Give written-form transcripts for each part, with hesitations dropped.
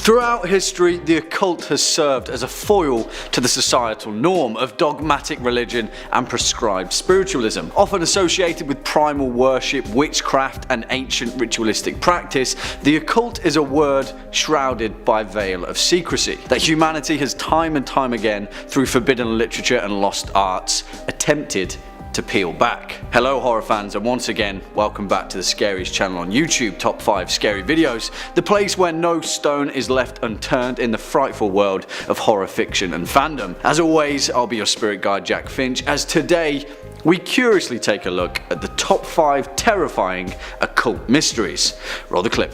Throughout history, the occult has served as a foil to the societal norm of dogmatic religion and prescribed spiritualism. Often associated with primal worship, witchcraft, and ancient ritualistic practice, the occult is a word shrouded by a veil of secrecy that humanity has time and time again, through forbidden literature and lost arts, attempted to peel back. Hello horror fans, and once again welcome back to the scariest channel on YouTube, Top 5 Scary Videos, the place where no stone is left unturned in the frightful world of horror fiction and fandom. As always, I'll be your spirit guide Jack Finch, as today we curiously take a look at the top 5 terrifying occult mysteries. Roll the clip.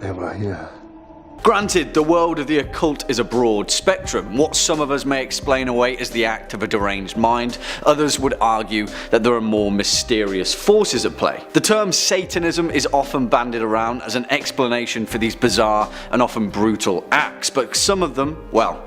Am I here? Granted, the world of the occult is a broad spectrum. What some of us may explain away as the act of a deranged mind, others would argue that there are more mysterious forces at play. The term Satanism is often bandied around as an explanation for these bizarre and often brutal acts, but some of them, well,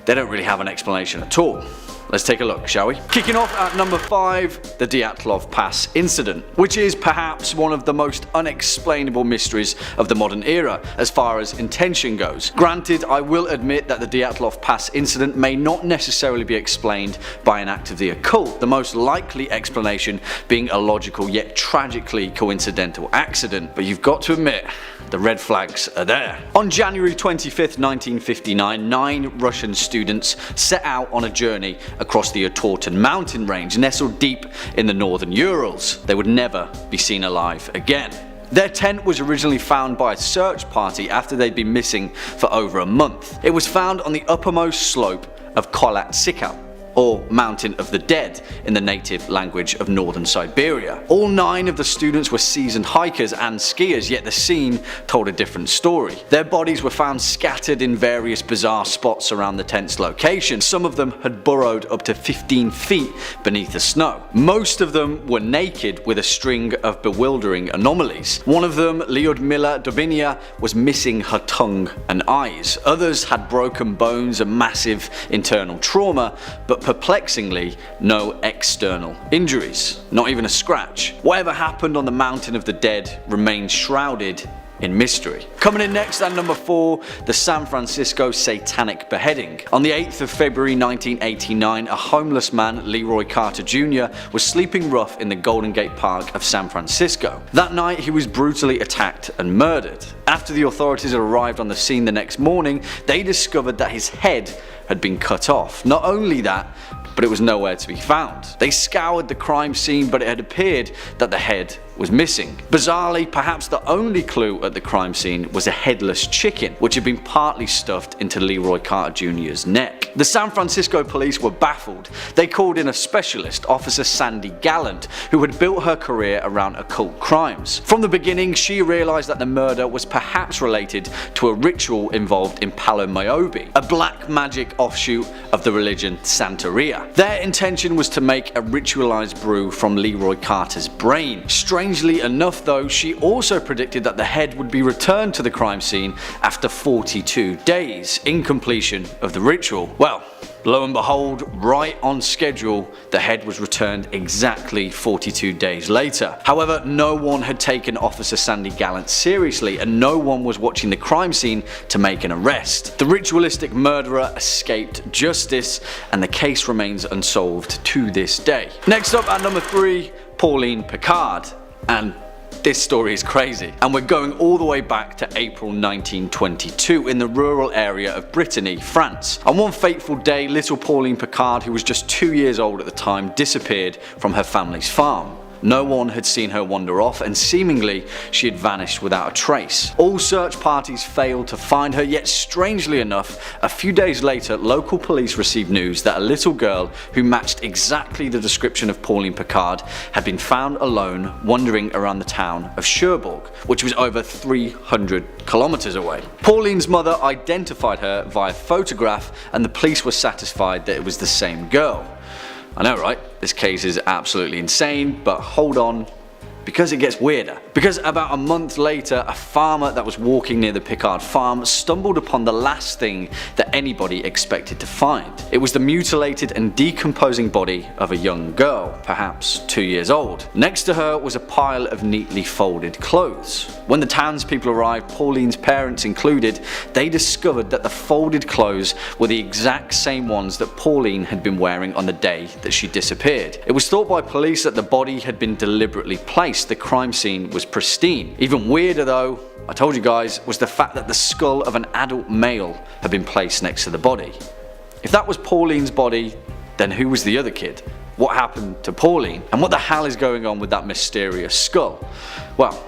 they don't really have an explanation at all. Let's take a look, shall we? Kicking off at number 5, the Dyatlov Pass incident, which is perhaps one of the most unexplainable mysteries of the modern era as far as intention goes. Granted, I will admit that the Dyatlov Pass incident may not necessarily be explained by an act of the occult, the most likely explanation being a logical yet tragically coincidental accident, but you've got to admit, the red flags are there. On January 25th, 1959, 9 Russian students set out on a journey across the Otorten mountain range, nestled deep in the northern Urals. They would never be seen alive again. Their tent was originally found by a search party after they'd been missing for over a month. It was found on the uppermost slope of Kholat Syakhl, or Mountain of the Dead in the native language of northern Siberia. All 9 of the students were seasoned hikers and skiers, yet the scene told a different story. Their bodies were found scattered in various bizarre spots around the tent's location. Some of them had burrowed up to 15 feet beneath the snow. Most of them were naked with a string of bewildering anomalies. One of them, Lyudmila Dubinia, was missing her tongue and eyes. Others had broken bones and massive internal trauma, but perplexingly, no external injuries, not even a scratch. Whatever happened on the Mountain of the Dead remains shrouded in mystery. Coming in next at number 4, the San Francisco Satanic Beheading. On the 8th of February 1989, a homeless man, Leroy Carter Jr., was sleeping rough in the Golden Gate Park of San Francisco. That night he was brutally attacked and murdered. After the authorities arrived on the scene the next morning, they discovered that his head had been cut off. Not only that, but it was nowhere to be found. They scoured the crime scene, but it had appeared that the head was missing. Bizarrely, perhaps the only clue at the crime scene was a headless chicken, which had been partly stuffed into Leroy Carter Jr.'s neck. The San Francisco police were baffled. They called in a specialist, Officer Sandy Gallant, who had built her career around occult crimes. From the beginning, she realized that the murder was perhaps related to a ritual involved in Palo Mayombe, a black magic offshoot of the religion Santeria. Their intention was to make a ritualized brew from Leroy Carter's brain. Strangely enough though, she also predicted that the head would be returned to the crime scene after 42 days, in completion of the ritual. Well, lo and behold, right on schedule, the head was returned exactly 42 days later. However, no one had taken Officer Sandy Gallant seriously, and no one was watching the crime scene to make an arrest. The ritualistic murderer escaped justice, and the case remains unsolved to this day. Next up at number 3, Pauline Picard. And this story is crazy, and we're going all the way back to April 1922 in the rural area of Brittany, France. On one fateful day, little Pauline Picard, who was just 2 years old at the time, disappeared from her family's farm. No one had seen her wander off, and seemingly she had vanished without a trace. All search parties failed to find her, yet strangely enough, a few days later, local police received news that a little girl who matched exactly the description of Pauline Picard had been found alone wandering around the town of Cherbourg, which was over 300 kilometers away. Pauline's mother identified her via photograph, and the police were satisfied that it was the same girl. I know, right? This case is absolutely insane, but hold on because it gets weirder. Because about a month later, a farmer that was walking near the Picard farm stumbled upon the last thing that anybody expected to find. It was the mutilated and decomposing body of a young girl, perhaps 2 years old. Next to her was a pile of neatly folded clothes. When the townspeople arrived, Pauline's parents included, they discovered that the folded clothes were the exact same ones that Pauline had been wearing on the day that she disappeared. It was thought by police that the body had been deliberately placed. The crime scene was pristine. Even weirder though, I told you guys, was the fact that the skull of an adult male had been placed next to the body. If that was Pauline's body, then who was the other kid? What happened to Pauline? And what the hell is going on with that mysterious skull? Well,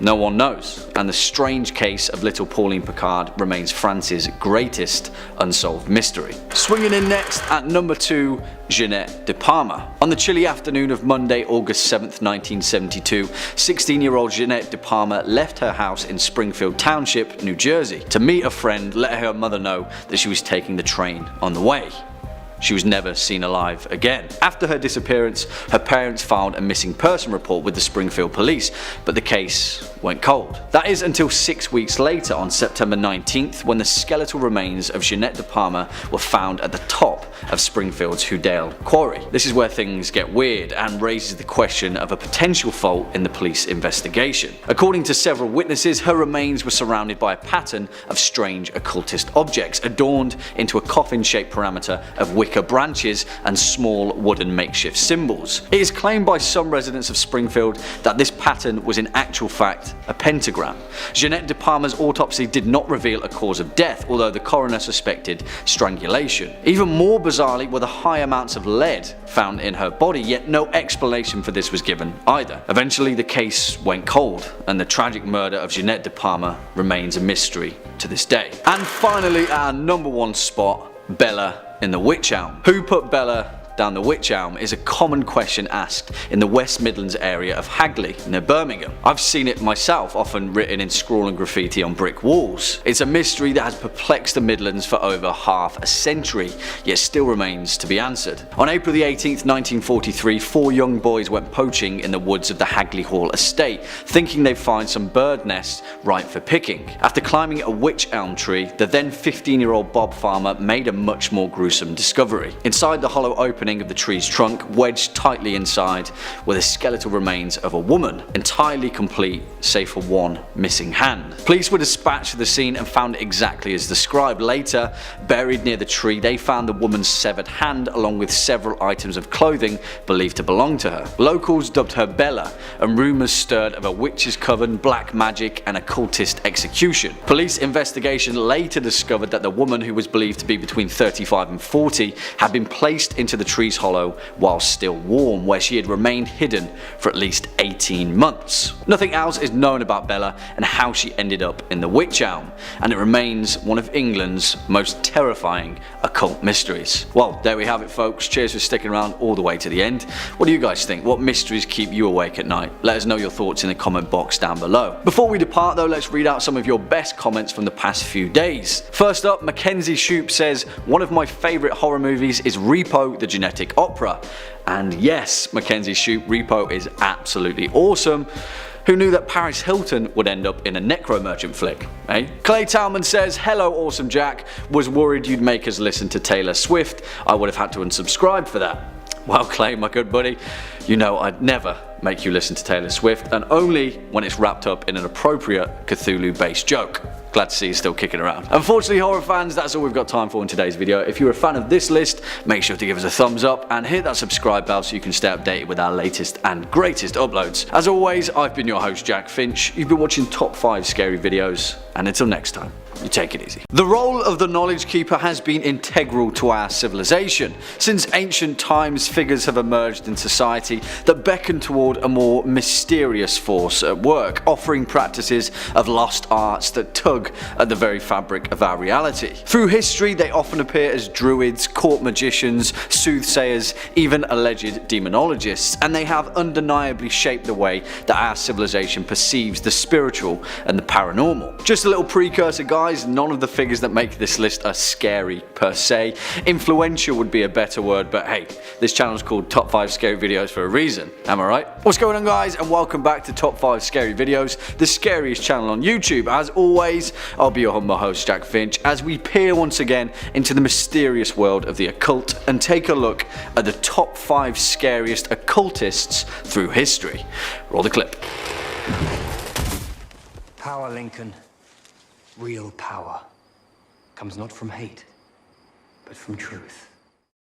no one knows, and the strange case of little Pauline Picard remains France's greatest unsolved mystery. Swinging in next at number 2, Jeanette de Palma. On the chilly afternoon of Monday, August 7th, 1972, 16-year-old Jeanette de Palma left her house in Springfield Township, New Jersey, to meet a friend, let her mother know that she was taking the train on the way. She was never seen alive again. After her disappearance, her parents filed a missing person report with the Springfield police, but the case went cold. That is until 6 weeks later, on September 19th, when the skeletal remains of Jeanette de Palma were found at the top of Springfield's Houdale Quarry. This is where things get weird and raises the question of a potential fault in the police investigation. According to several witnesses, her remains were surrounded by a pattern of strange occultist objects, adorned into a coffin-shaped parameter of wicker branches and small wooden makeshift symbols. It is claimed by some residents of Springfield that this pattern was in actual fact a pentagram. Jeanette de Palma's autopsy did not reveal a cause of death, although the coroner suspected strangulation. Even more bizarrely were the high amounts of lead found in her body, yet no explanation for this was given either. Eventually the case went cold, and the tragic murder of Jeanette de Palma remains a mystery to this day. And finally, at our number 1 spot, Bella in the Wych Elm. Who put Bella down the Wych Elm is a common question asked in the West Midlands area of Hagley near Birmingham. I've seen it myself, often written in scrawling graffiti on brick walls. It's a mystery that has perplexed the Midlands for over half a century, yet still remains to be answered. On April the 18th, 1943, 4 young boys went poaching in the woods of the Hagley Hall estate, thinking they'd find some bird nests ripe for picking. After climbing a wych elm tree, the then 15-year-old Bob Farmer made a much more gruesome discovery. Inside the hollow opening of the tree's trunk, wedged tightly inside, were the skeletal remains of a woman, entirely complete save for one missing hand. Police were dispatched to the scene and found it exactly as described. Later, buried near the tree, they found the woman's severed hand along with several items of clothing believed to belong to her. Locals dubbed her Bella, and rumours stirred of a witch's coven, black magic and occultist execution. Police investigation later discovered that the woman, who was believed to be between 35 and 40, had been placed into the tree's hollow while still warm, where she had remained hidden for at least 18 months. Nothing else is known about Bella and how she ended up in the Wych Elm, and it remains one of England's most terrifying occult mysteries. Well, there we have it folks, cheers for sticking around all the way to the end. What do you guys think? What mysteries keep you awake at night? Let us know your thoughts in the comment box down below. Before we depart though, let's read out some of your best comments from the past few days. First up, Mackenzie Shoop says, one of my favourite horror movies is Repo the Genetic Opera. And yes, Mackenzie Shoop, Repo is absolutely awesome. Who knew that Paris Hilton would end up in a Necro Merchant flick, eh? Clay Talman says, hello awesome Jack, was worried you'd make us listen to Taylor Swift. I would have had to unsubscribe for that. Well Clay, my good buddy, you know I'd never make you listen to Taylor Swift, and only when it's wrapped up in an appropriate Cthulhu-based joke. Glad to see you still kicking around. Unfortunately, horror fans, that's all we've got time for in today's video. If you're a fan of this list, make sure to give us a thumbs up and hit that subscribe bell so you can stay updated with our latest and greatest uploads. As always, I've been your host Jack Finch. You've been watching Top 5 Scary Videos, and until next time, you take it easy. The role of the Knowledge Keeper has been integral to our civilization. Since ancient times, figures have emerged in society that beckon toward a more mysterious force at work, offering practices of lost arts that tug at the very fabric of our reality. Through history, they often appear as druids, court magicians, soothsayers, even alleged demonologists, and they have undeniably shaped the way that our civilization perceives the spiritual and the paranormal. Just Just a little precursor, guys, none of the figures that make this list are scary per se. Influential would be a better word, but hey, this channel is called Top 5 Scary Videos for a reason, am I right? What's going on, guys, and welcome back to Top 5 Scary Videos, the scariest channel on YouTube. As always, I'll be your humble host, Jack Finch, as we peer once again into the mysterious world of the occult and take a look at the top 5 scariest occultists through history. Roll the clip. Power, Lincoln. Real power comes not from hate, but from truth.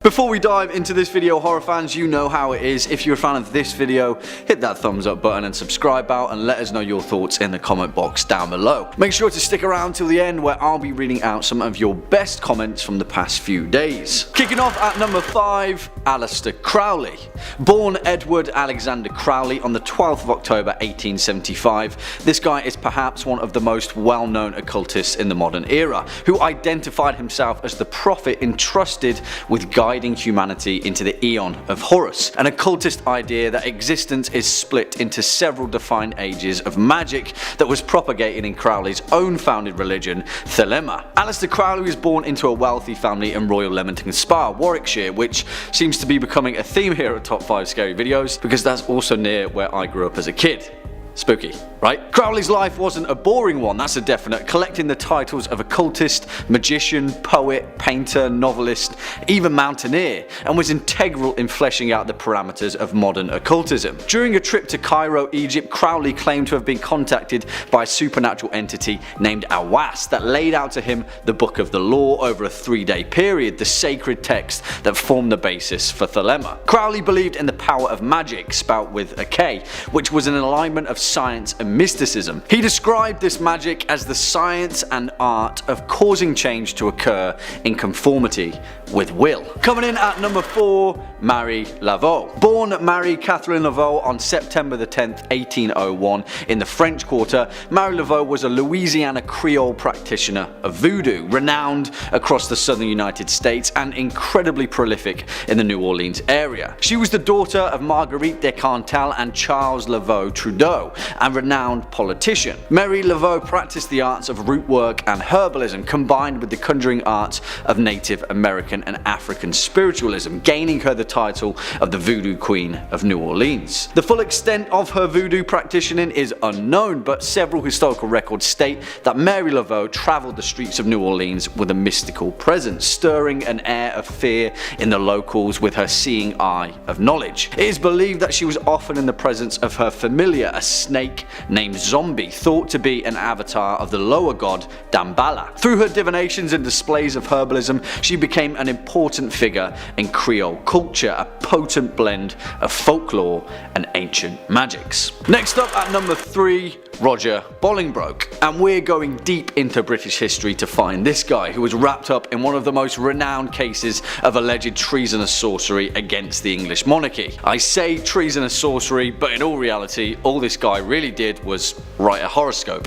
Before we dive into this video, horror fans, you know how it is. If you're a fan of this video, hit that thumbs up button and subscribe out and let us know your thoughts in the comment box down below. Make sure to stick around till the end where I'll be reading out some of your best comments from the past few days. Kicking off at number 5, Aleister Crowley. Born Edward Alexander Crowley on the 12th of October 1875, this guy is perhaps one of the most well-known occultists in the modern era, who identified himself as the prophet entrusted with guiding humanity into the Aeon of Horus, an occultist idea that existence is split into several defined ages of magic that was propagated in Crowley's own founded religion, Thelema. Aleister Crowley was born into a wealthy family in Royal Leamington Spa, Warwickshire, which seems to be becoming a theme here at Top 5 Scary Videos because that's also near where I grew up as a kid. Spooky, right? Crowley's life wasn't a boring one, that's a definite, collecting the titles of occultist, magician, poet, painter, novelist, even mountaineer, and was integral in fleshing out the parameters of modern occultism. During a trip to Cairo, Egypt, Crowley claimed to have been contacted by a supernatural entity named Awas that laid out to him the Book of the Law over a 3-day period, the sacred text that formed the basis for Thelema. Crowley believed in the power of magic, spelt with a K, which was an alignment of science and mysticism. He described this magic as the science and art of causing change to occur in conformity with will. Coming in at number 4, Marie Laveau. Born Marie Catherine Laveau on September the 10th, 1801 in the French Quarter, Marie Laveau was a Louisiana Creole practitioner of voodoo, renowned across the southern United States and incredibly prolific in the New Orleans area. She was the daughter of Marguerite de Cantal and Charles Laveau Trudeau, a renowned politician. Marie Laveau practiced the arts of root work and herbalism combined with the conjuring arts of Native American and African spiritualism, gaining her the title of the Voodoo Queen of New Orleans. The full extent of her voodoo practicing is unknown, but several historical records state that Marie Laveau traveled the streets of New Orleans with a mystical presence, stirring an air of fear in the locals with her seeing eye of knowledge. It is believed that she was often in the presence of her familiar, a snake named Zombie, thought to be an avatar of the lower god Damballa. Through her divinations and displays of herbalism, she became an important figure in Creole culture, a potent blend of folklore and ancient magics. Next up at number 3, Roger Bolingbroke. And we're going deep into British history to find this guy, who was wrapped up in one of the most renowned cases of alleged treasonous sorcery against the English monarchy. I say treasonous sorcery, but in all reality, all this guy really did was write a horoscope.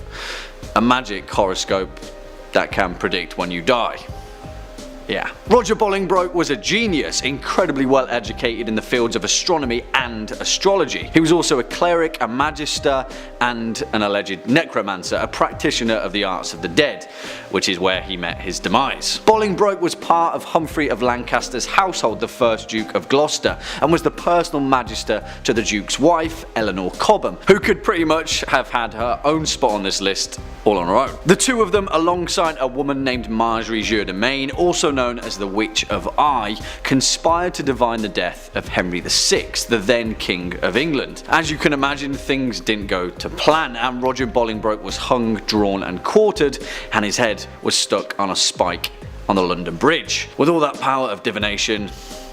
A magic horoscope that can predict when you die. Yeah. Roger Bolingbroke was a genius, incredibly well educated in the fields of astronomy and astrology. He was also a cleric, a magister, and an alleged necromancer, a practitioner of the arts of the dead, which is where he met his demise. Bolingbroke was part of Humphrey of Lancaster's household, the first Duke of Gloucester, and was the personal magister to the Duke's wife, Eleanor Cobham, who could pretty much have had her own spot on this list all on her own. The two of them, alongside a woman named Marjorie Germain, also known as the Witch of Eye, conspired to divine the death of Henry VI, the then King of England. As you can imagine, things didn't go to plan, and Roger Bolingbroke was hung, drawn and quartered, and his head was stuck on a spike on the London Bridge. With all that power of divination,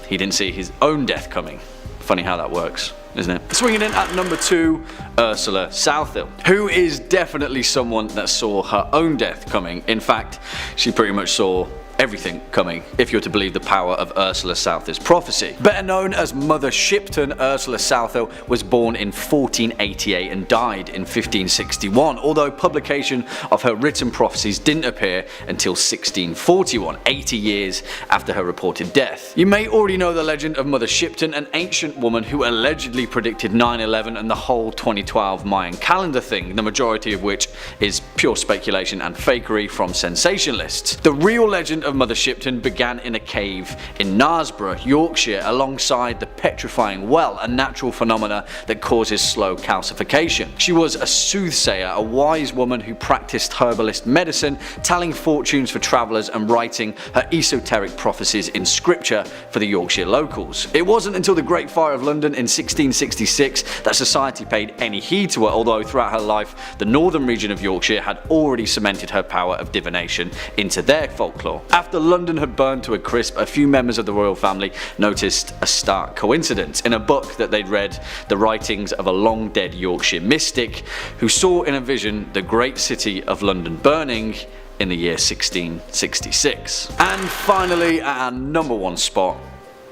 he didn't see his own death coming. Funny how that works, isn't it? Swinging in at number 2, Ursula Southill, who is definitely someone that saw her own death coming. In fact, she pretty much saw everything coming, if you're to believe the power of Ursula Souther's prophecy. Better known as Mother Shipton, Ursula Souther was born in 1488 and died in 1561, although publication of her written prophecies didn't appear until 1641, 80 years after her reported death. You may already know the legend of Mother Shipton, an ancient woman who allegedly predicted 9/11 and the whole 2012 Mayan calendar thing, the majority of which is pure speculation and fakery from sensationalists. The real legend of Mother Shipton began in a cave in Knaresborough, Yorkshire, alongside the petrifying well, a natural phenomena that causes slow calcification. She was a soothsayer, a wise woman who practiced herbalist medicine, telling fortunes for travellers and writing her esoteric prophecies in scripture for the Yorkshire locals. It wasn't until the Great Fire of London in 1666 that society paid any heed to her, although throughout her life the northern region of Yorkshire had already cemented her power of divination into their folklore. After London had burned to a crisp, a few members of the royal family noticed a stark coincidence. In a book that they'd read, the writings of a long dead Yorkshire mystic who saw in a vision the great city of London burning in the year 1666. And finally, at our number one spot,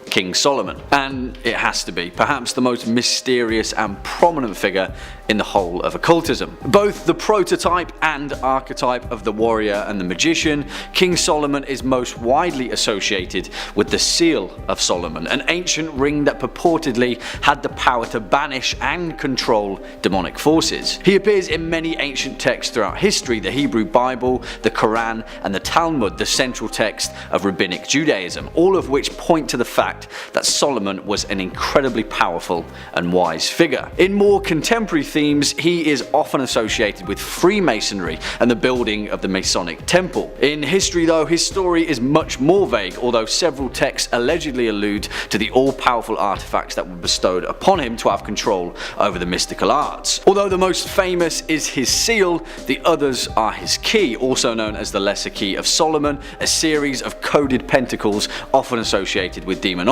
King Solomon. And it has to be perhaps the most mysterious and prominent figure in the whole of occultism. Both the prototype and archetype of the warrior and the magician, King Solomon is most widely associated with the Seal of Solomon, an ancient ring that purportedly had the power to banish and control demonic forces. He appears in many ancient texts throughout history: the Hebrew Bible, the Quran, and the Talmud, the central text of Rabbinic Judaism, all of which point to the fact that Solomon was an incredibly powerful and wise figure. In more contemporary themes, he is often associated with Freemasonry and the building of the Masonic Temple. In history though, his story is much more vague, although several texts allegedly allude to the all-powerful artifacts that were bestowed upon him to have control over the mystical arts. Although the most famous is his seal, the others are his key, also known as the Lesser Key of Solomon, a series of coded pentacles often associated with demonology,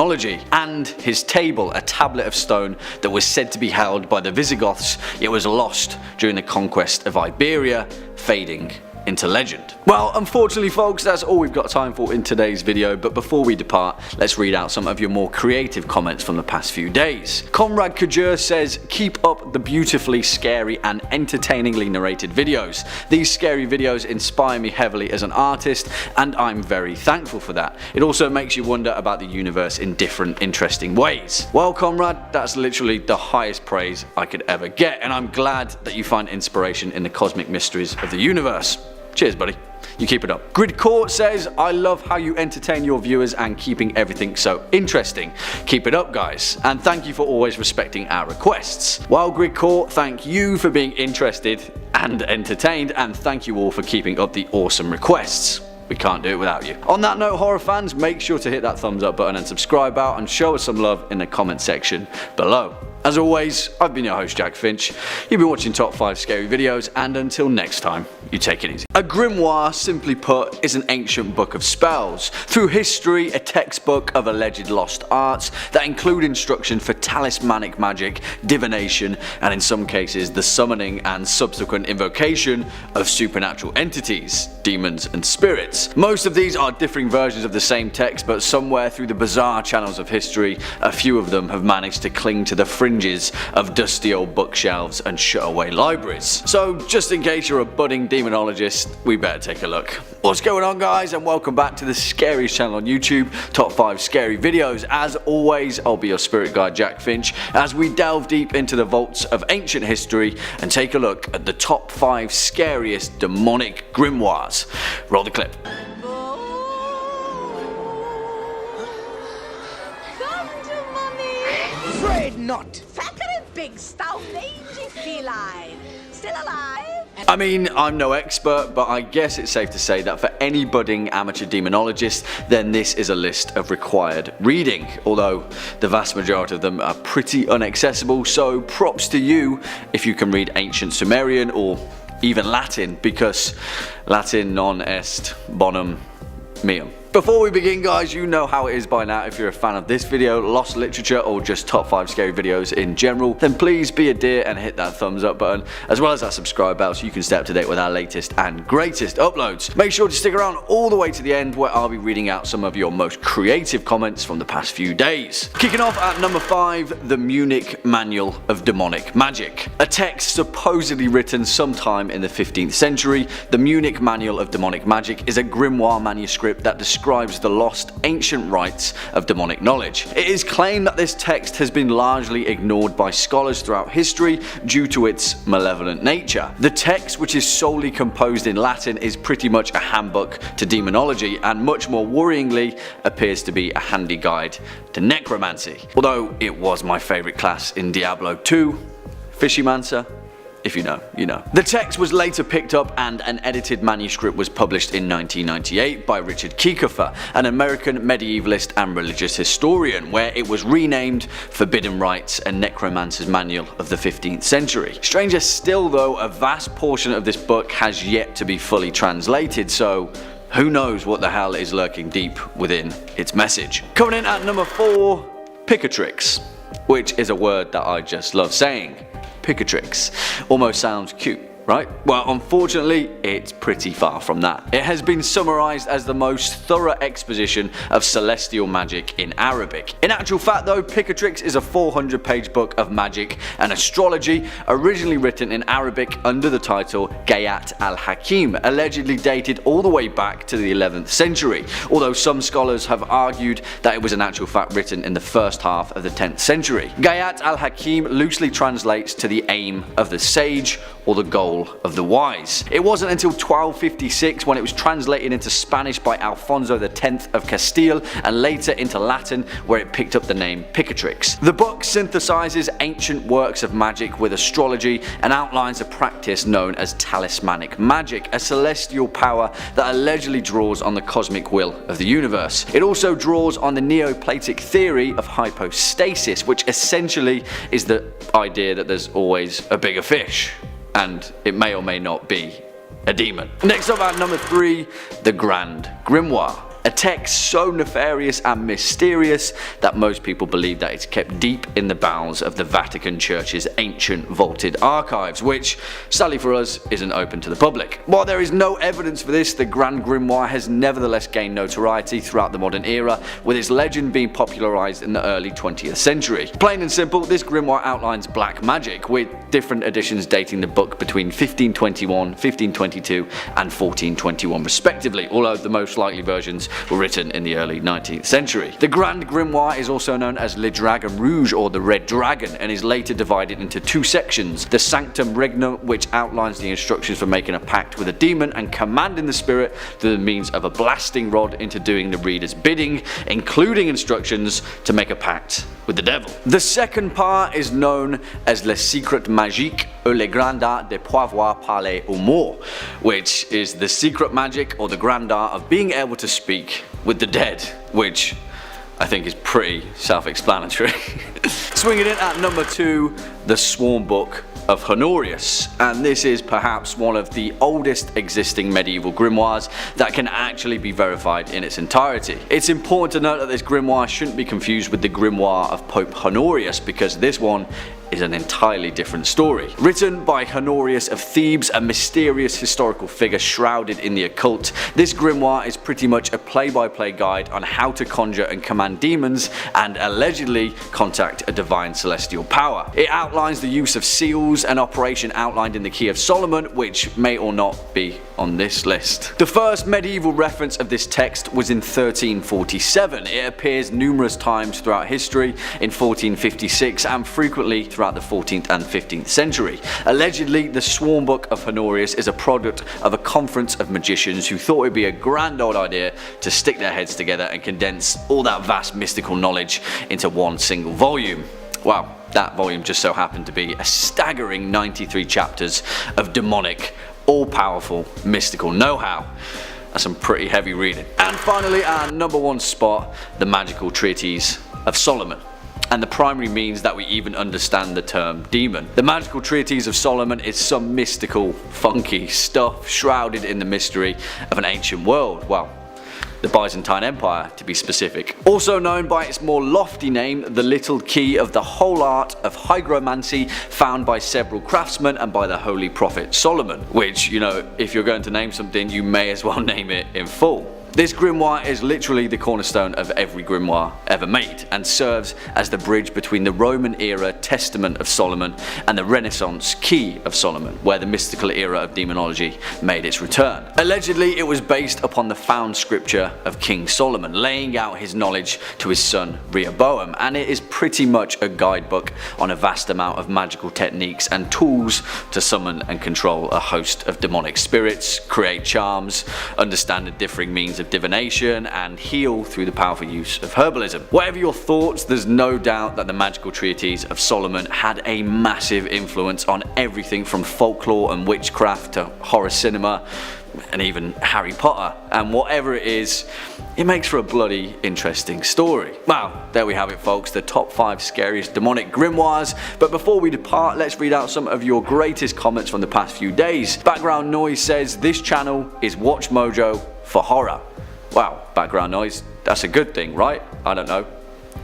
and his table, a tablet of stone that was said to be held by the Visigoths. It was lost during the conquest of Iberia, fading into legend. Well, unfortunately folks, that's all we've got time for in today's video, but before we depart, let's read out some of your more creative comments from the past few days. Comrade Kajur says, "Keep up the beautifully scary and entertainingly narrated videos. These scary videos inspire me heavily as an artist, and I'm very thankful for that. It also makes you wonder about the universe in different interesting ways." Well, comrade, that's literally the highest praise I could ever get, and I'm glad that you find inspiration in the cosmic mysteries of the universe. Cheers, buddy. You keep it up. Grid Court says, "I love how you entertain your viewers and keeping everything so interesting. Keep it up, guys. And thank you for always respecting our requests." Well, Grid Court, thank you for being interested and entertained, and thank you all for keeping up the awesome requests. We can't do it without you. On that note, horror fans, make sure to hit that thumbs up button and subscribe out, and show us some love in the comment section below. As always, I've been your host, Jack Finch. You've been watching Top 5 Scary Videos, and until next time, you take it easy. A grimoire, simply put, is an ancient book of spells. Through history, a textbook of alleged lost arts that include instruction for talismanic magic, divination, and in some cases, the summoning and subsequent invocation of supernatural entities, demons, and spirits. Most of these are differing versions of the same text, but somewhere through the bizarre channels of history, a few of them have managed to cling to the fringes of dusty old bookshelves and shut away libraries. So just in case you're a budding demonologist, we better take a look. What's going on, guys, and welcome back to the scariest channel on YouTube, Top 5 Scary Videos. As always, I'll be your spirit guide, Jack Finch, as we delve deep into the vaults of ancient history and take a look at the top 5 scariest demonic grimoires. Roll the clip. Afraid not. Fatter and big, stout, mangy feline. Still alive? I mean, I'm no expert, but I guess it's safe to say that for any budding amateur demonologist, then this is a list of required reading, although the vast majority of them are pretty inaccessible, so props to you if you can read ancient Sumerian or even Latin, because Latin non est bonum meum. Before we begin, guys, you know how it is by now. If you're a fan of this video, lost literature, or just top 5 scary videos in general, then please be a dear and hit that thumbs up button, as well as that subscribe bell so you can stay up to date with our latest and greatest uploads. Make sure to stick around all the way to the end, where I'll be reading out some of your most creative comments from the past few days. Kicking off at number 5, the Munich Manual of Demonic Magic. A text supposedly written sometime in the 15th century, the Munich Manual of Demonic Magic is a grimoire manuscript that describes the lost ancient rites of demonic knowledge. It is claimed that this text has been largely ignored by scholars throughout history due to its malevolent nature. The text, which is solely composed in Latin, is pretty much a handbook to demonology, and much more worryingly appears to be a handy guide to necromancy. Although it was my favourite class in Diablo 2, Fishymancer. If you know, you know. The text was later picked up and an edited manuscript was published in 1998 by Richard Kiefer, an American medievalist and religious historian, where it was renamed Forbidden Rites and Necromancer's Manual of the 15th Century. Stranger still though, a vast portion of this book has yet to be fully translated, so who knows what the hell is lurking deep within its message. Coming in at number 4, Picatrix, which is a word that I just love saying. Picatrix. Almost sounds cute, right? Well, unfortunately, it's pretty far from that. It has been summarized as the most thorough exposition of celestial magic in Arabic. In actual fact though, Picatrix is a 400-page book of magic and astrology, originally written in Arabic under the title Gayat al-Hakim, allegedly dated all the way back to the 11th century, although some scholars have argued that it was in actual fact written in the first half of the 10th century. Gayat al-Hakim loosely translates to the aim of the sage or the goal of the wise. It wasn't until 1256 when it was translated into Spanish by Alfonso X of Castile and later into Latin where it picked up the name Picatrix. The book synthesizes ancient works of magic with astrology and outlines a practice known as talismanic magic, a celestial power that allegedly draws on the cosmic will of the universe. It also draws on the Neoplatic theory of hypostasis, which essentially is the idea that there's always a bigger fish, and it may or may not be a demon. Next up at number 3, the Grand Grimoire. A text so nefarious and mysterious that most people believe that it's kept deep in the bowels of the Vatican Church's ancient vaulted archives, which, sadly for us, isn't open to the public. While there is no evidence for this, the Grand Grimoire has nevertheless gained notoriety throughout the modern era, with its legend being popularized in the early 20th century. Plain and simple, this grimoire outlines black magic, with different editions dating the book between 1521, 1522 and 1421 respectively, although the most likely versions were written in the early 19th century. The Grand Grimoire is also known as Le Dragon Rouge, or the Red Dragon, and is later divided into 2 sections: the Sanctum Regnum, which outlines the instructions for making a pact with a demon and commanding the spirit through the means of a blasting rod into doing the reader's bidding, including instructions to make a pact with the devil. The second part is known as Le Secret Magique ou le Grand Art de pouvoir parler aux morts, which is the secret magic or the grand art of being able to speak with the dead, which I think is pretty self-explanatory. Swinging in at number 2, the Sworn Book of Honorius, and this is perhaps one of the oldest existing medieval grimoires that can actually be verified in its entirety. It's important to note that this grimoire shouldn't be confused with the grimoire of Pope Honorius, because this one is an entirely different story. Written by Honorius of Thebes, a mysterious historical figure shrouded in the occult, this grimoire is pretty much a play-by-play guide on how to conjure and command demons and allegedly contact a divine celestial power. It outlines the use of seals, an operation outlined in the Key of Solomon, which may or not be on this list. The first medieval reference of this text was in 1347. It appears numerous times throughout history, in 1456 and frequently throughout the 14th and 15th century. Allegedly, the Sworn Book of Honorius is a product of a conference of magicians who thought it would be a grand old idea to stick their heads together and condense all that vast mystical knowledge into one single volume. Wow, that volume just so happened to be a staggering 93 chapters of demonic, all-powerful, mystical know-how. That's some pretty heavy reading. And finally, our number 1 spot, the Magical Treatise of Solomon, and the primary means that we even understand the term demon. The Magical Treatise of Solomon is some mystical, funky stuff shrouded in the mystery of an ancient world. Well, the Byzantine Empire to be specific. Also known by its more lofty name, the little key of the whole art of hygromancy, found by several craftsmen and by the holy prophet Solomon, which, you know, if you're going to name something, you may as well name it in full. This grimoire is literally the cornerstone of every grimoire ever made, and serves as the bridge between the Roman era Testament of Solomon and the Renaissance Key of Solomon, where the mystical era of demonology made its return. Allegedly, it was based upon the found scripture of King Solomon, laying out his knowledge to his son Rehoboam, and it is pretty much a guidebook on a vast amount of magical techniques and tools to summon and control a host of demonic spirits, create charms, understand the differing means of divination, and heal through the powerful use of herbalism. Whatever your thoughts, there's no doubt that the magical treatise of Solomon had a massive influence on everything from folklore and witchcraft to horror cinema and even Harry Potter, and whatever it is, it makes for a bloody interesting story. Well, there we have it folks, the top 5 scariest demonic grimoires. But before we depart, let's read out some of your greatest comments from the past few days. Background Noise says, this channel is Watch Mojo for horror. Wow, background noise, that's a good thing, right? I don't know,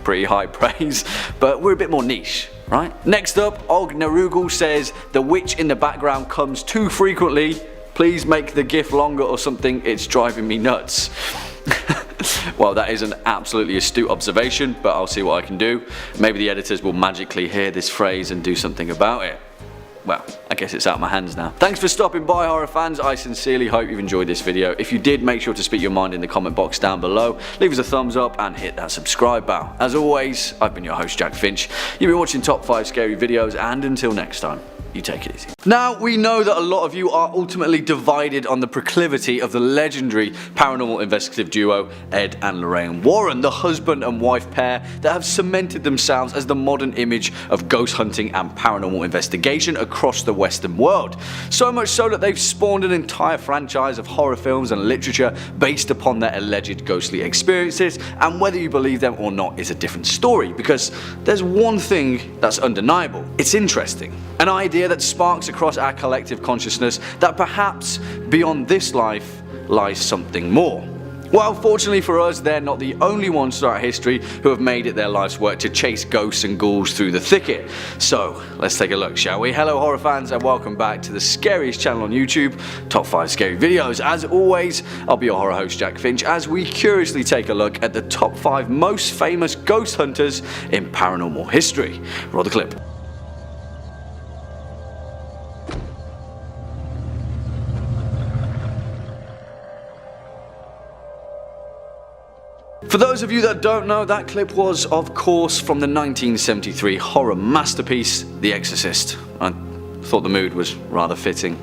pretty high praise, but we're a bit more niche, right? Next up, Og Narugul says, the witch in the background comes too frequently. Please make the GIF longer or something, it's driving me nuts. Well, that is an absolutely astute observation, but I'll see what I can do. Maybe the editors will magically hear this phrase and do something about it. Well, I guess it's out of my hands now. Thanks for stopping by, horror fans. I sincerely hope you've enjoyed this video. If you did, make sure to speak your mind in the comment box down below. Leave us a thumbs up and hit that subscribe bell. As always, I've been your host, Jack Finch. You've been watching Top 5 Scary Videos, and until next time, you take it easy. Now, we know that a lot of you are ultimately divided on the proclivity of the legendary paranormal investigative duo Ed and Lorraine Warren, the husband and wife pair that have cemented themselves as the modern image of ghost hunting and paranormal investigation across the Western world. So much so that they've spawned an entire franchise of horror films and literature based upon their alleged ghostly experiences, and whether you believe them or not is a different story, because there's one thing that's undeniable. It's interesting. An idea that sparks across our collective consciousness that perhaps beyond this life lies something more. Well, fortunately for us, they're not the only ones throughout history who have made it their life's work to chase ghosts and ghouls through the thicket. So, let's take a look, shall we? Hello horror fans, and welcome back to the scariest channel on YouTube, Top 5 Scary Videos. As always, I'll be your horror host, Jack Finch, as we curiously take a look at the top 5 most famous ghost hunters in paranormal history. Roll the clip. For those of you that don't know, that clip was, of course, from the 1973 horror masterpiece, The Exorcist. I thought the mood was rather fitting.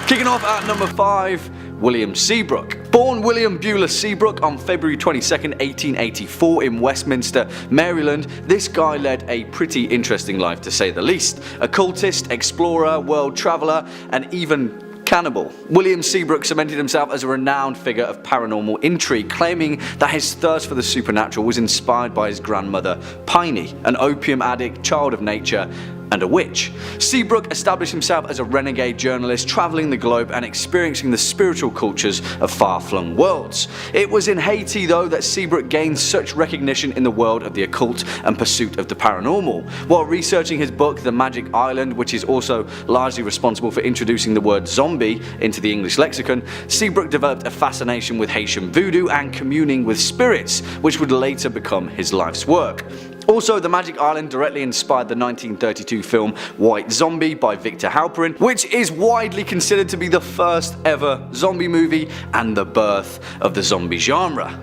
Kicking off at number 5, William Seabrook. Born William Beulah Seabrook on February 22nd, 1884 in Westminster, Maryland, this guy led a pretty interesting life to say the least. Occultist, explorer, world traveller, and even cannibal. William Seabrook cemented himself as a renowned figure of paranormal intrigue, claiming that his thirst for the supernatural was inspired by his grandmother, Piney, an opium addict, child of nature, and a witch. Seabrook established himself as a renegade journalist, traveling the globe and experiencing the spiritual cultures of far-flung worlds. It was in Haiti, though, that Seabrook gained such recognition in the world of the occult and pursuit of the paranormal. While researching his book, The Magic Island, which is also largely responsible for introducing the word zombie into the English lexicon, Seabrook developed a fascination with Haitian voodoo and communing with spirits, which would later become his life's work. Also, The Magic Island directly inspired the 1932 film White Zombie by Victor Halperin, which is widely considered to be the first ever zombie movie and the birth of the zombie genre.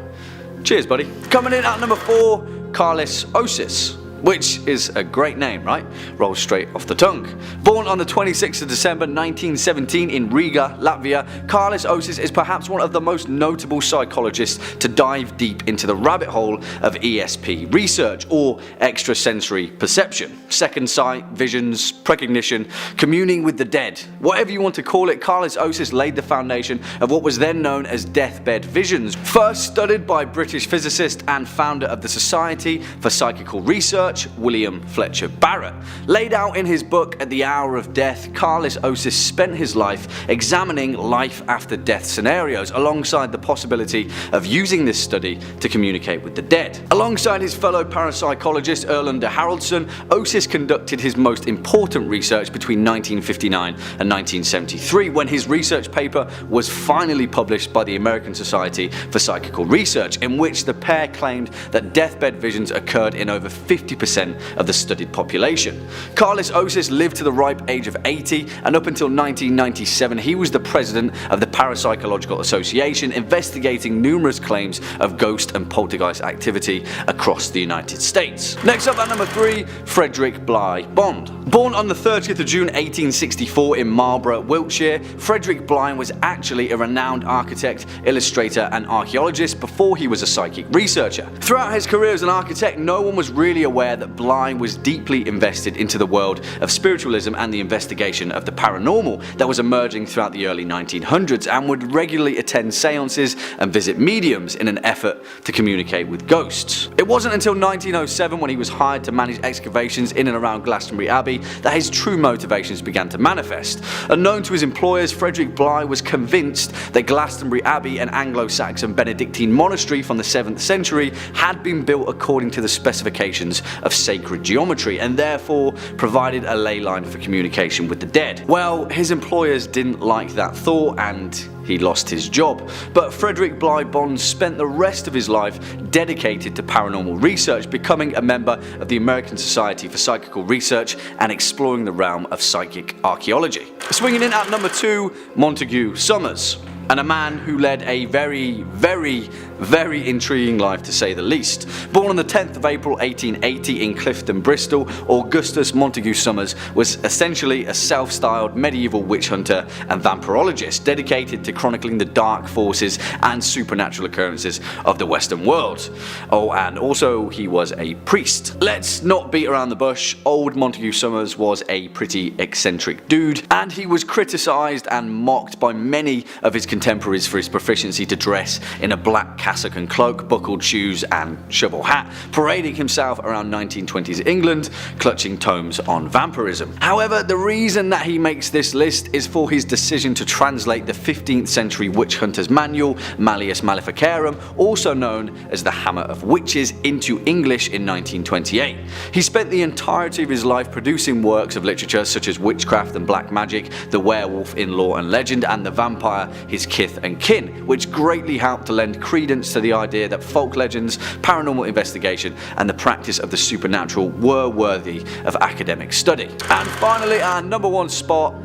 Cheers, buddy. Coming in at number 4, Carlis Osis. Which is a great name, right? Rolls straight off the tongue. Born on the 26th of December 1917 in Riga, Latvia, Carlis Osis is perhaps one of the most notable psychologists to dive deep into the rabbit hole of ESP research, or extrasensory perception. Second sight, visions, precognition, communing with the dead. Whatever you want to call it, Carlis Osis laid the foundation of what was then known as deathbed visions. First studied by British physicist and founder of the Society for Psychical Research, research, William Fletcher Barrett. Laid out in his book At the Hour of Death, Carlis Osis spent his life examining life after death scenarios alongside the possibility of using this study to communicate with the dead. Alongside his fellow parapsychologist Erlander Haraldsson, Osis conducted his most important research between 1959 and 1973, when his research paper was finally published by the American Society for Psychical Research, in which the pair claimed that deathbed visions occurred in over 50% of the studied population. Carlis Osis lived to the ripe age of 80, and up until 1997 he was the president of the Parapsychological Association, investigating numerous claims of ghost and poltergeist activity across the United States. Next up at number 3, Frederick Bligh Bond. Born on the 30th of June 1864 in Marlborough, Wiltshire, Frederick Bligh was actually a renowned architect, illustrator and archaeologist before he was a psychic researcher. Throughout his career as an architect, no one was really aware that Bligh was deeply invested into the world of spiritualism and the investigation of the paranormal that was emerging throughout the early 1900s, and would regularly attend seances and visit mediums in an effort to communicate with ghosts. It wasn't until 1907, when he was hired to manage excavations in and around Glastonbury Abbey, that his true motivations began to manifest. Unknown to his employers, Frederick Bligh was convinced that Glastonbury Abbey, an Anglo-Saxon Benedictine monastery from the 7th century, had been built according to the specifications of sacred geometry, and therefore provided a ley line for communication with the dead. Well, his employers didn't like that thought, and he lost his job. But Frederick Bligh Bond spent the rest of his life dedicated to paranormal research, becoming a member of the American Society for Psychical Research and exploring the realm of psychic archaeology. Swinging in at number 2, Montague Summers. And a man who led a very intriguing life, to say the least. Born on the 10th of April 1880 in Clifton, Bristol, Augustus Montague Summers was essentially a self-styled medieval witch hunter and vampirologist dedicated to chronicling the dark forces and supernatural occurrences of the Western world. Oh, and also he was a priest. Let's not beat around the bush, old Montague Summers was a pretty eccentric dude, and he was criticised and mocked by many of his contemporaries for his proficiency to dress in a black cassock and cloak, buckled shoes and shovel hat, parading himself around 1920s England, clutching tomes on vampirism. However, the reason that he makes this list is for his decision to translate the 15th century witch hunter's manual, Malleus Maleficarum, also known as the Hammer of Witches, into English in 1928. He spent the entirety of his life producing works of literature such as witchcraft and black magic, the werewolf in lore and legend, and the vampire, his kith and kin, which greatly helped to lend credence to the idea that folk legends, paranormal investigation and the practice of the supernatural were worthy of academic study. And finally, our number 1 spot,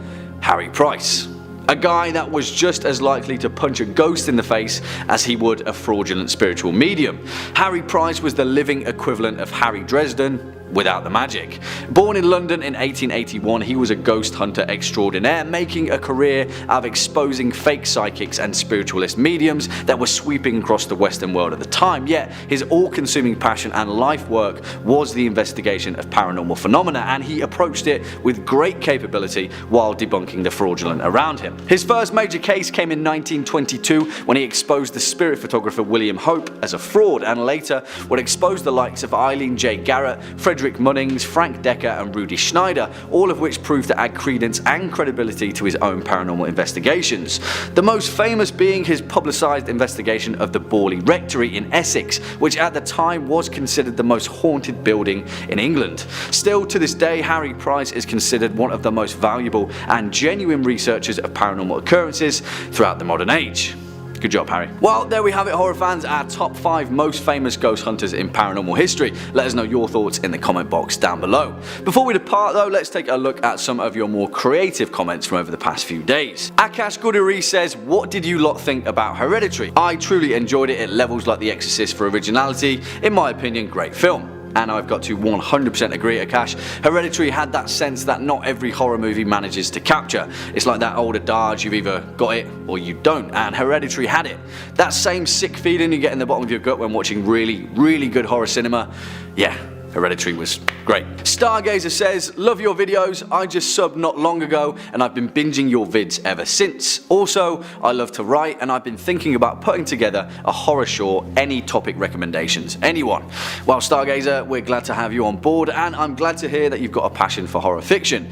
Harry Price. A guy that was just as likely to punch a ghost in the face as he would a fraudulent spiritual medium. Harry Price was the living equivalent of Harry Dresden without the magic. Born in London in 1881, he was a ghost hunter extraordinaire, making a career out of exposing fake psychics and spiritualist mediums that were sweeping across the Western world at the time. Yet his all-consuming passion and life work was the investigation of paranormal phenomena, and he approached it with great capability while debunking the fraudulent around him. His first major case came in 1922 when he exposed the spirit photographer William Hope as a fraud, and later would expose the likes of Eileen J. Garrett, Frederick Munnings, Frank Decker and Rudy Schneider, all of which proved to add credence and credibility to his own paranormal investigations. The most famous being his publicised investigation of the Borley Rectory in Essex, which at the time was considered the most haunted building in England. Still to this day, Harry Price is considered one of the most valuable and genuine researchers of paranormal occurrences throughout the modern age. Good job, Harry. Well, there we have it, horror fans, our top 5 most famous ghost hunters in paranormal history. Let us know your thoughts in the comment box down below. Before we depart though, let's take a look at some of your more creative comments from over the past few days. Akash Guduri says, what did you lot think about Hereditary? I truly enjoyed it. It levels like The Exorcist for originality. In my opinion, great film. And I've got to 100% agree, Akash. Hereditary had that sense that not every horror movie manages to capture. It's like that old adage, you've either got it or you don't, and Hereditary had it. That same sick feeling you get in the bottom of your gut when watching really good horror cinema, yeah, Hereditary was great. Stargazer says, love your videos, I just subbed not long ago and I've been binging your vids ever since. Also, I love to write and I've been thinking about putting together a horror show. Any topic recommendations? Anyone? Well, Stargazer, we're glad to have you on board and I'm glad to hear that you've got a passion for horror fiction.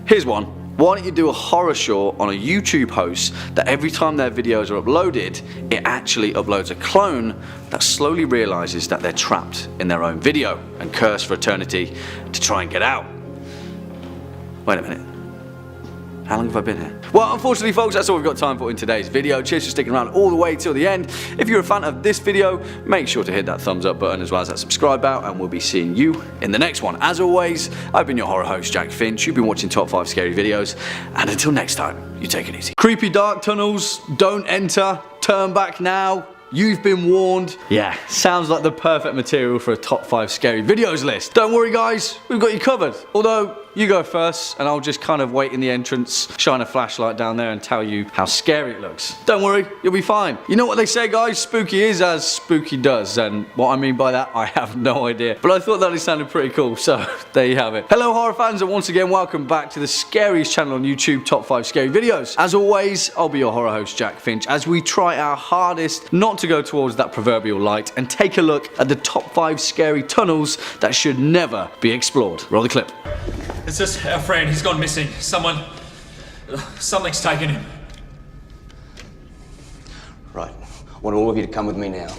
Here's one. Why don't you do a horror show on a YouTube host that every time their videos are uploaded, it actually uploads a clone that slowly realizes that they're trapped in their own video and curse for eternity to try and get out. Wait a minute. How long have I been here? Well, unfortunately folks, that's all we've got time for in today's video. Cheers for sticking around all the way till the end. If you're a fan of this video, make sure to hit that thumbs up button as well as that subscribe button, and we'll be seeing you in the next one. As always, I've been your horror host, Jack Finch. You've been watching Top 5 Scary Videos, and until next time, you take it easy. Creepy dark tunnels, don't enter, turn back now. You've been warned. Yeah, sounds like the perfect material for a top 5 scary videos list. Don't worry guys, we've got you covered. Although, you go first and I'll just kind of wait in the entrance, shine a flashlight down there and tell you how scary it looks. Don't worry, you'll be fine. You know what they say guys, spooky is as spooky does, and what I mean by that, I have no idea. But I thought that it sounded pretty cool, so there you have it. Hello horror fans, and once again welcome back to the scariest channel on YouTube, Top 5 Scary Videos. As always, I'll be your horror host Jack Finch as we try our hardest not to go towards that proverbial light and take a look at the top 5 scary tunnels that should never be explored. Roll the clip. It's just our friend, he's gone missing. Something's taken him. Right. I want all of you to come with me now.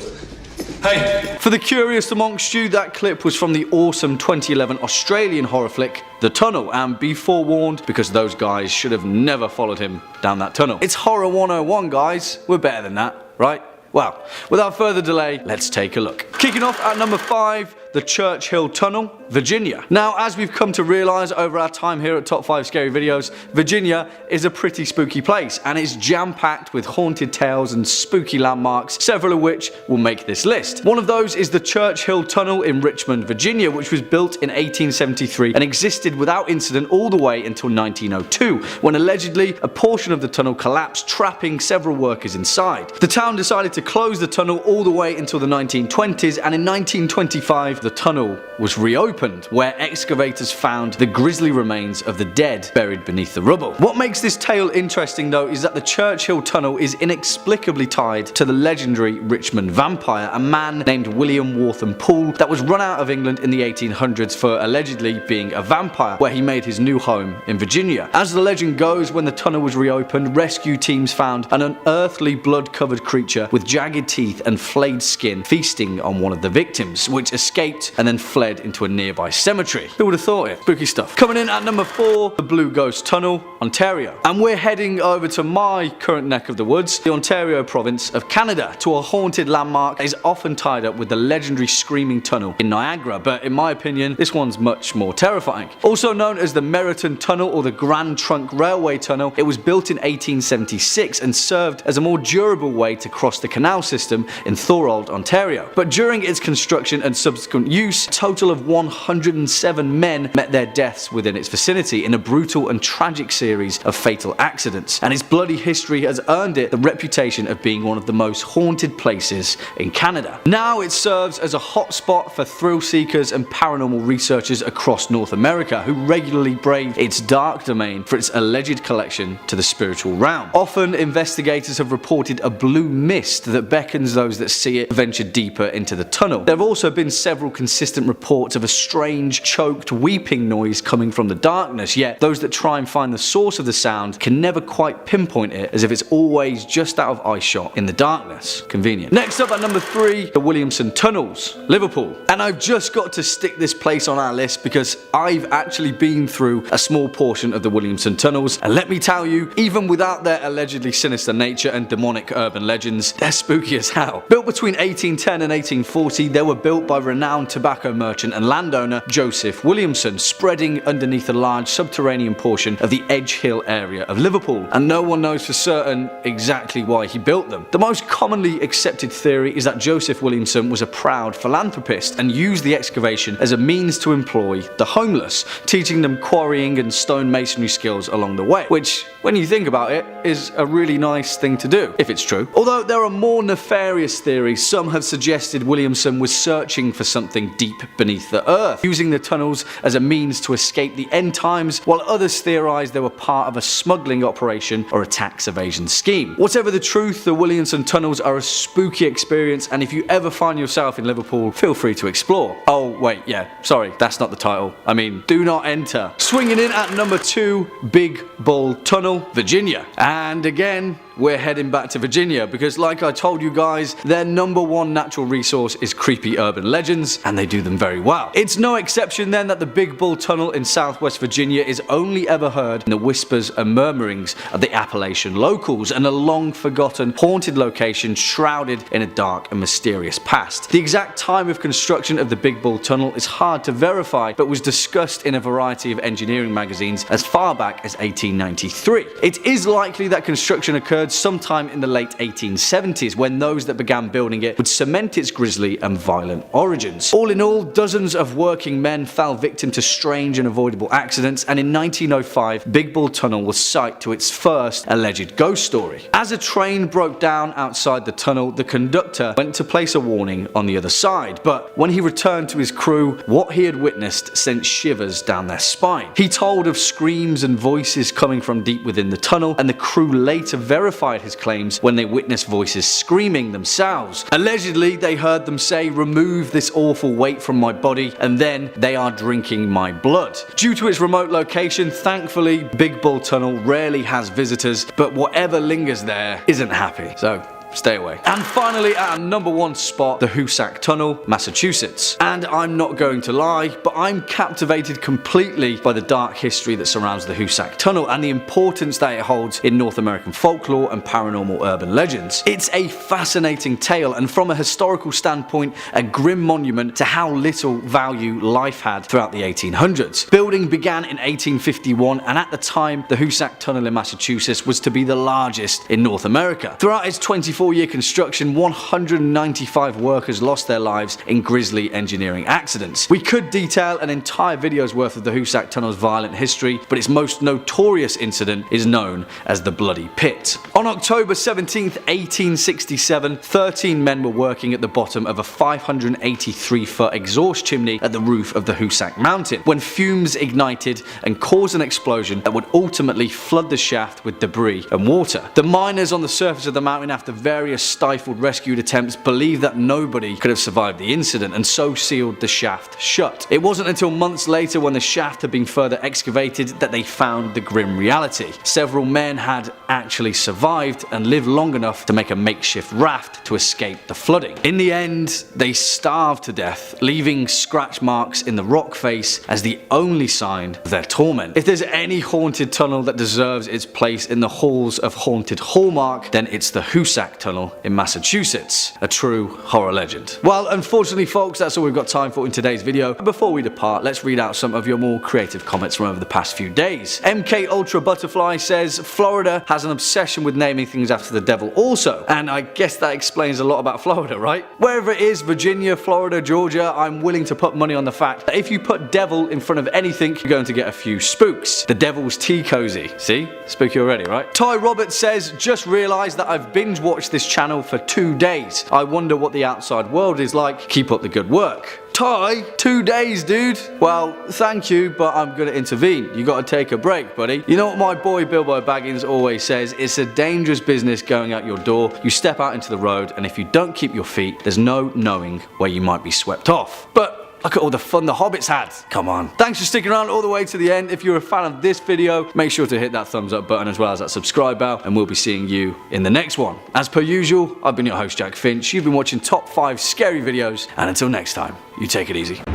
Hey! For the curious amongst you, that clip was from the awesome 2011 Australian horror flick, The Tunnel, and be forewarned because those guys should have never followed him down that tunnel. It's Horror 101 guys, we're better than that, right? Well, without further delay, let's take a look. Kicking off at number 5, the Churchill Tunnel, Virginia. Now, as we've come to realise over our time here at Top 5 Scary Videos, Virginia is a pretty spooky place and it's jam-packed with haunted tales and spooky landmarks, several of which will make this list. One of those is the Churchill Tunnel in Richmond, Virginia, which was built in 1873 and existed without incident all the way until 1902, when allegedly a portion of the tunnel collapsed, trapping several workers inside. The town decided to close the tunnel all the way until the 1920s, and in 1925 the tunnel was reopened, where excavators found the grisly remains of the dead buried beneath the rubble. What makes this tale interesting though is that the Churchill Tunnel is inexplicably tied to the legendary Richmond vampire, a man named William Waltham Poole that was run out of England in the 1800s for allegedly being a vampire, where he made his new home in Virginia. As the legend goes, when the tunnel was reopened, rescue teams found an unearthly blood-covered creature with jagged teeth and flayed skin feasting on one of the victims, which escaped and then fled into a nearby cemetery. Who would have thought it? Spooky stuff. Coming in at number 4, the Blue Ghost Tunnel, Ontario. And we're heading over to my current neck of the woods, the Ontario province of Canada, to a haunted landmark that is often tied up with the legendary Screaming Tunnel in Niagara, but in my opinion, this one's much more terrifying. Also known as the Meriton Tunnel or the Grand Trunk Railway Tunnel, it was built in 1876 and served as a more durable way to cross the canal system in Thorold, Ontario. But during its construction and subsequent use, a total of 107 men met their deaths within its vicinity in a brutal and tragic series of fatal accidents, and its bloody history has earned it the reputation of being one of the most haunted places in Canada. Now it serves as a hotspot for thrill seekers and paranormal researchers across North America who regularly brave its dark domain for its alleged connection to the spiritual realm. Often investigators have reported a blue mist that beckons those that see it venture deeper into the tunnel. There have also been several consistent reports of a strange, choked weeping noise coming from the darkness, yet those that try and find the source of the sound can never quite pinpoint it, as if it's always just out of eyeshot in the darkness. Convenient. Next up at number 3, the Williamson Tunnels, Liverpool. And I've just got to stick this place on our list because I've actually been through a small portion of the Williamson Tunnels, and let me tell you, even without their allegedly sinister nature and demonic urban legends, they're spooky as hell. Built between 1810 and 1840, they were built by renowned tobacco merchant and landowner Joseph Williamson, spreading underneath a large subterranean portion of the Edge Hill area of Liverpool, and no one knows for certain exactly why he built them. The most commonly accepted theory is that Joseph Williamson was a proud philanthropist and used the excavation as a means to employ the homeless, teaching them quarrying and stonemasonry skills along the way, which, when you think about it, is a really nice thing to do, if it's true. Although there are more nefarious theories, some have suggested Williamson was searching for something deep beneath the earth, using the tunnels as a means to escape the end times, while others theorized they were part of a smuggling operation or a tax evasion scheme. Whatever the truth, the Williamson tunnels are a spooky experience, and if you ever find yourself in Liverpool, feel free to explore. Oh wait, yeah, sorry, that's not the title. I mean, do not enter. Swinging in at number 2, Big Bull Tunnel, Virginia. And again, we're heading back to Virginia because, like I told you guys, their #1 natural resource is creepy urban legends, and they do them very well. It's no exception then that the Big Bull Tunnel in southwest Virginia is only ever heard in the whispers and murmurings of the Appalachian locals, and a long forgotten haunted location shrouded in a dark and mysterious past. The exact time of construction of the Big Bull Tunnel is hard to verify, but was discussed in a variety of engineering magazines as far back as 1893. It is likely that construction occurred sometime in the late 1870s, when those that began building it would cement its grisly and violent origins. All in all, dozens of working men fell victim to strange and avoidable accidents, and in 1905, Big Bull Tunnel was site to its first alleged ghost story. As a train broke down outside the tunnel, the conductor went to place a warning on the other side, but when he returned to his crew, what he had witnessed sent shivers down their spine. He told of screams and voices coming from deep within the tunnel, and the crew later verified his claims when they witnessed voices screaming themselves. Allegedly, they heard them say, "Remove this awful weight from my body, and then they are drinking my blood." Due to its remote location, thankfully, Big Bull Tunnel rarely has visitors, but whatever lingers there isn't happy. So stay away. And finally, at our #1 spot, the Hoosac Tunnel, Massachusetts. And I'm not going to lie, but I'm captivated completely by the dark history that surrounds the Hoosac Tunnel and the importance that it holds in North American folklore and paranormal urban legends. It's a fascinating tale, and from a historical standpoint, a grim monument to how little value life had throughout the 1800s. Building began in 1851, and at the time, the Hoosac Tunnel in Massachusetts was to be the largest in North America. Throughout its 24-year construction, 195 workers lost their lives in grisly engineering accidents. We could detail an entire video's worth of the Hoosac Tunnel's violent history, but its most notorious incident is known as the Bloody Pit. On October 17th, 1867, 13 men were working at the bottom of a 583-foot exhaust chimney at the roof of the Hoosac Mountain when fumes ignited and caused an explosion that would ultimately flood the shaft with debris and water. The miners on the surface of the mountain, after various stifled rescue attempts, believed that nobody could have survived the incident, and so sealed the shaft shut. It wasn't until months later, when the shaft had been further excavated, that they found the grim reality. Several men had actually survived and lived long enough to make a makeshift raft to escape the flooding. In the end, they starved to death, leaving scratch marks in the rock face as the only sign of their torment. If there's any haunted tunnel that deserves its place in the halls of haunted hallmark, then it's the Hoosac Tunnel in Massachusetts, a true horror legend. Well, unfortunately folks, that's all we've got time for in today's video. Before we depart, let's read out some of your more creative comments from over the past few days. MK Ultra Butterfly says, Florida has an obsession with naming things after the devil also, and I guess that explains a lot about Florida, right? Wherever it is, Virginia, Florida, Georgia, I'm willing to put money on the fact that if you put devil in front of anything, you're going to get a few spooks. The Devil's Tea Cozy. See? Spooky already, right? Ty Roberts says, just realised that I've binge watched this channel for 2 days. I wonder what the outside world is like. Keep up the good work. Ty, 2 days, dude. Well, thank you, but I'm gonna intervene. You gotta take a break, buddy. You know what my boy Bilbo Baggins always says? It's a dangerous business going out your door. You step out into the road, and if you don't keep your feet, there's no knowing where you might be swept off. But look at all the fun the Hobbits had. Come on. Thanks for sticking around all the way to the end. If you're a fan of this video, make sure to hit that thumbs up button as well as that subscribe bell, and we'll be seeing you in the next one. As per usual, I've been your host Jack Finch. You've been watching Top 5 Scary Videos, and until next time, you take it easy.